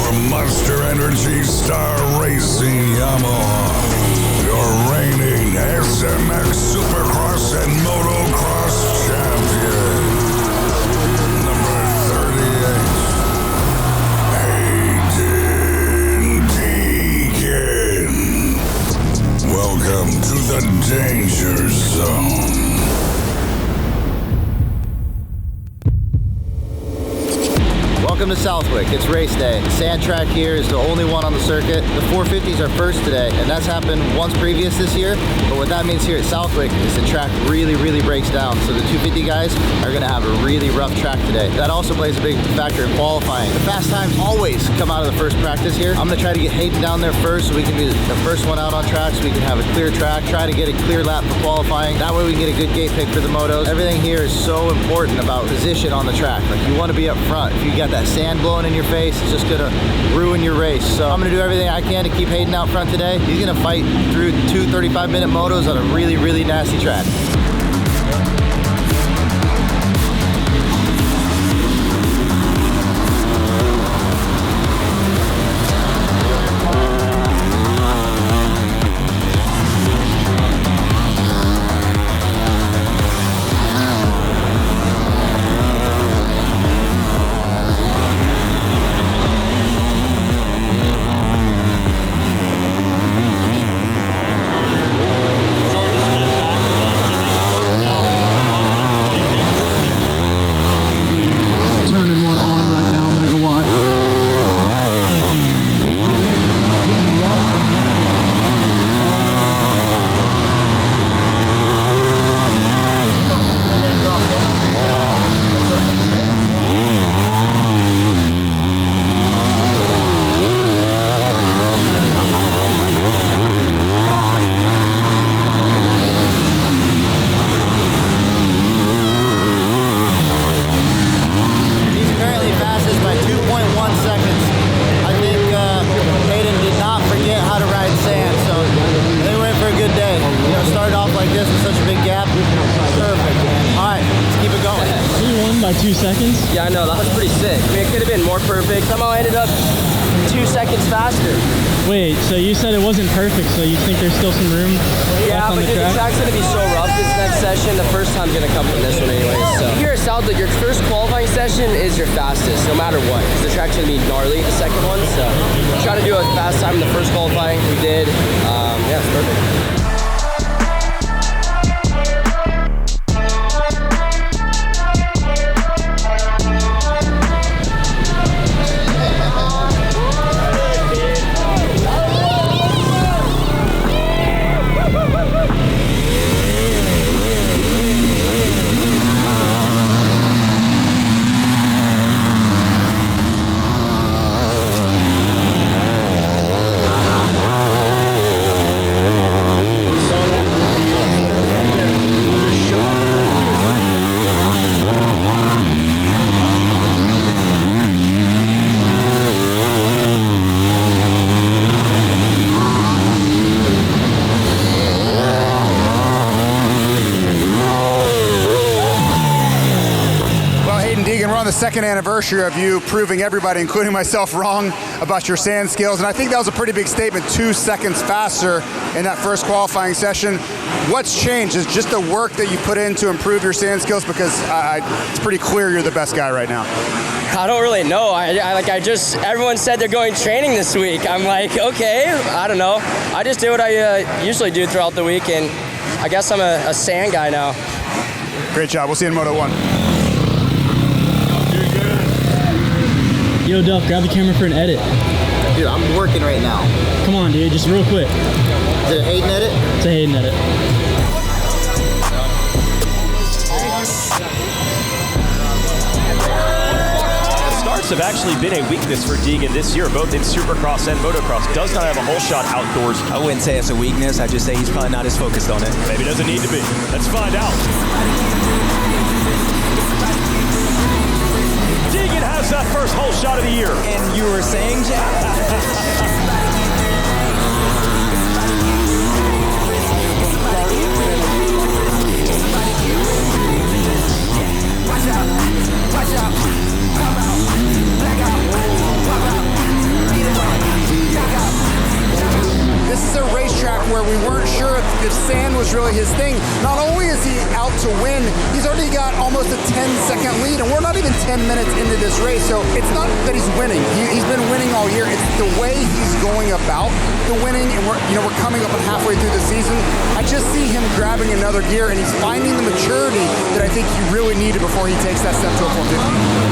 your Monster Energy Star Racing Yamaha, your reigning SMX Supercross and Motocross champion, number 38, Haiden Deegans. Welcome to the Danger Zone. Welcome to Southwick. It's race day. The sand track here is the only one on the circuit. The 450s are first today, and that's happened once previous this year. But what that means here at Southwick is the track really breaks down. So the 250 guys are going to have a really rough track today. That also plays a big factor in qualifying. The fast times always come out of the first practice here. I'm going to try to get Haiden down there first so we can be the first one out on track so we can have a clear track, try to get a clear lap for qualifying. That way we can get a good gate pick for the motos. Everything here is so important about position on the track. Like, you want to be up front. If you got that sand blowing in your face, it's just gonna ruin your race. So I'm gonna do everything I can to keep Haiden out front today. He's gonna fight through two 35-minute motos on a really nasty track. By 2 seconds? Yeah, I know, that was pretty sick. I mean, it could have been more perfect. Somehow I ended up 2 seconds faster. Wait, so you said it wasn't perfect, so you think there's still some room left on the track? The track's gonna be so rough this next session. The first time's gonna come from this one anyways. So here at Southwick, your first qualifying session is your fastest, no matter what. Because the track's gonna be gnarly, the second one. So try to do a fast time in the first qualifying. We did. Yeah, it's perfect. We're on the second anniversary of you proving everybody, including myself, wrong about your sand skills. And I think that was a pretty big statement, 2 seconds faster in that first qualifying session. What's changed? Is just the work that you put in to improve your sand skills? Because it's pretty clear you're the best guy right now. I don't really know. Everyone said they're going training this week. I'm like, okay, I don't know. I just do what I usually do throughout the week, and I guess I'm a sand guy now. Great job. We'll see you in Moto 1. Yo, Duff, grab the camera for an edit. Dude, I'm working right now. Come on, dude, just real quick. Is it a Haiden edit? It's a Haiden edit. Starts have actually been a weakness for Deegan this year, both in Supercross and Motocross. Does not have a whole shot outdoors. I wouldn't say it's a weakness. I'd just say he's probably not as focused on it. Maybe doesn't need to be. Let's find out. Deegan has that first whole shot of the year. And you were saying, Jack? 10 minutes into this race. So it's not that he's winning. He's been winning all year. It's the way he's going about the winning, and we're coming up on halfway through the season. I just see him grabbing another gear, and he's finding the maturity that I think he really needed before he takes that step to a 450.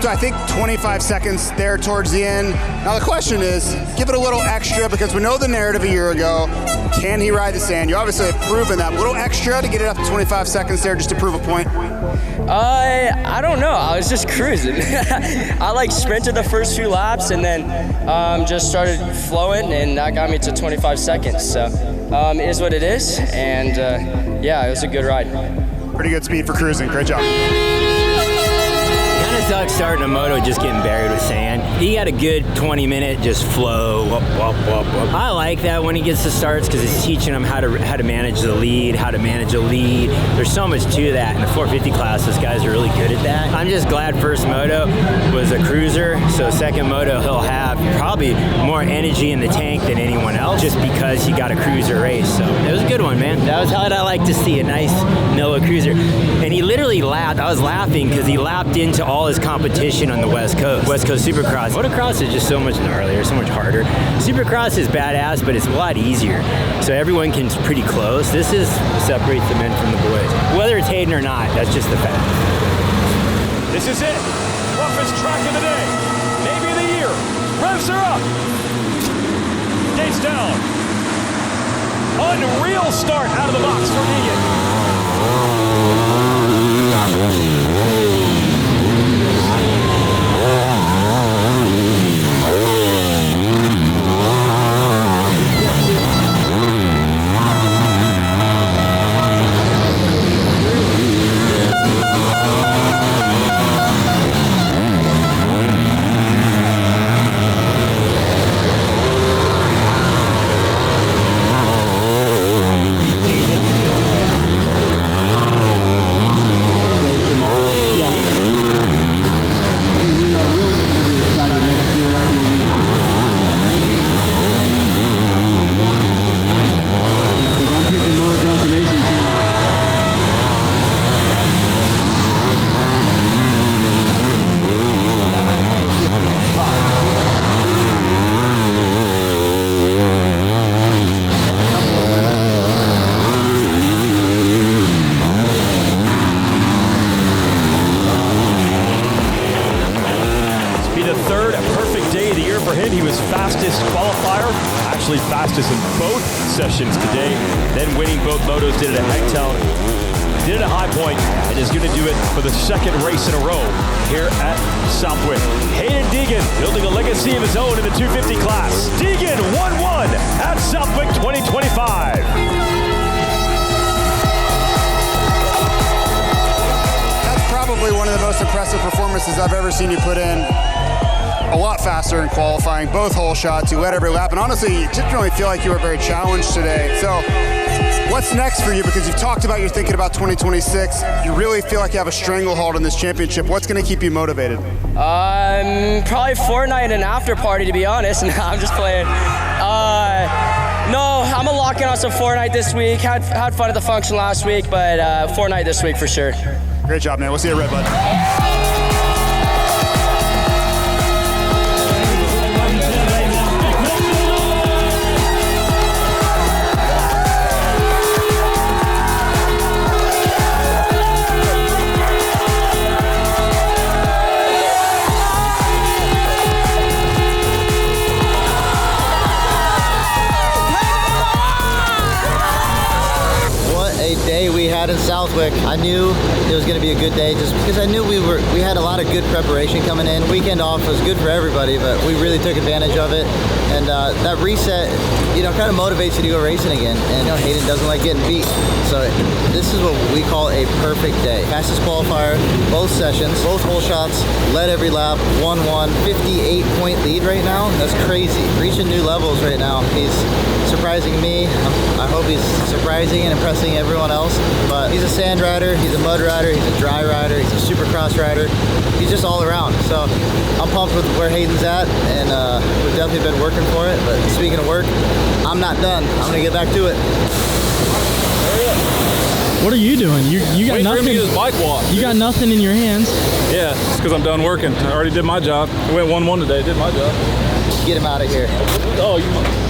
I think 25 seconds there towards the end. Now the question is, give it a little extra, because we know the narrative a year ago. Can he ride the sand? You obviously have proven that. A little extra to get it up to 25 seconds there just to prove a point. I don't know. I was just cruising. I sprinted the first few laps and then just started flowing, and that got me to 25 seconds. So it is what it is, and yeah, it was a good ride. Pretty good speed for cruising. Great job. Kind of sucks starting a moto just getting buried with sand. He got a good 20-minute just flow. Whoop, whoop, whoop, whoop. I like that when he gets the starts, because it's teaching him how to manage the lead, how to manage a lead. There's so much to that. In the 450 class, those guys are really good at that. I'm just glad first moto was a cruiser, so second moto he'll have probably more energy in the tank than anyone else, just because he got a cruiser race. So it was a good one, man. That was how I like to see, a nice Noah cruiser. And he literally lapped. I was laughing because he lapped into all his competition on the West Coast Supercross. Motocross is just so much gnarlier, so much harder. Supercross is badass, but it's a lot easier. So everyone can pretty close. This separates the men from the boys. Whether it's Haiden or not, that's just the fact. This is it. Roughest track of the day. Maybe of the year. Revs are up. Gates down. Unreal start out of the box for Deegan. Fastest in both sessions today, then winning both motos, did it at Hangtown, did it at High Point, and is going to do it for the second race in a row here at Southwick. Haiden Deegan building a legacy of his own in the 250 class. Deegan 1-1 at Southwick 2025. That's probably one of the most impressive performances I've ever seen you put in. A lot faster in qualifying, both hole shots, you led every lap, and honestly, you didn't really feel like you were very challenged today. So what's next for you? Because you've talked about you're thinking about 2026. You really feel like you have a stranglehold in this championship. What's going to keep you motivated? Probably Fortnite and after party, to be honest. No, I'm just playing. No, I'm gonna lock in on some Fortnite this week. Had fun at the function last week, but Fortnite this week for sure. Great job, man. We'll see you at Red Bud. Day we had in Southwick. I knew it was going to be a good day just because I knew we had a lot of good preparation coming in. Weekend off was good for everybody, but we really took advantage of it. And that reset, kind of motivates you to go racing again. And Haiden doesn't like getting beat. So this is what we call a perfect day. Fastest qualifier, both sessions, both hole shots, led every lap, 1-1, 58-point lead right now. That's crazy. Reaching new levels right now. He's surprising me. I hope he's surprising and impressing everyone else. But he's a sand rider, he's a mud rider, he's a dry rider, he's a supercross rider. He's just all around. So I'm pumped with where Hayden's at, and we've definitely been working for it. But speaking of work, I'm not done. I'm gonna get back to it. What are you doing? You got Wait nothing. For him to get his bike wash. You got nothing in your hands. Yeah, it's because I'm done working. I already did my job. I went 1-1 today. Did my job. Get him out of here. Oh, you.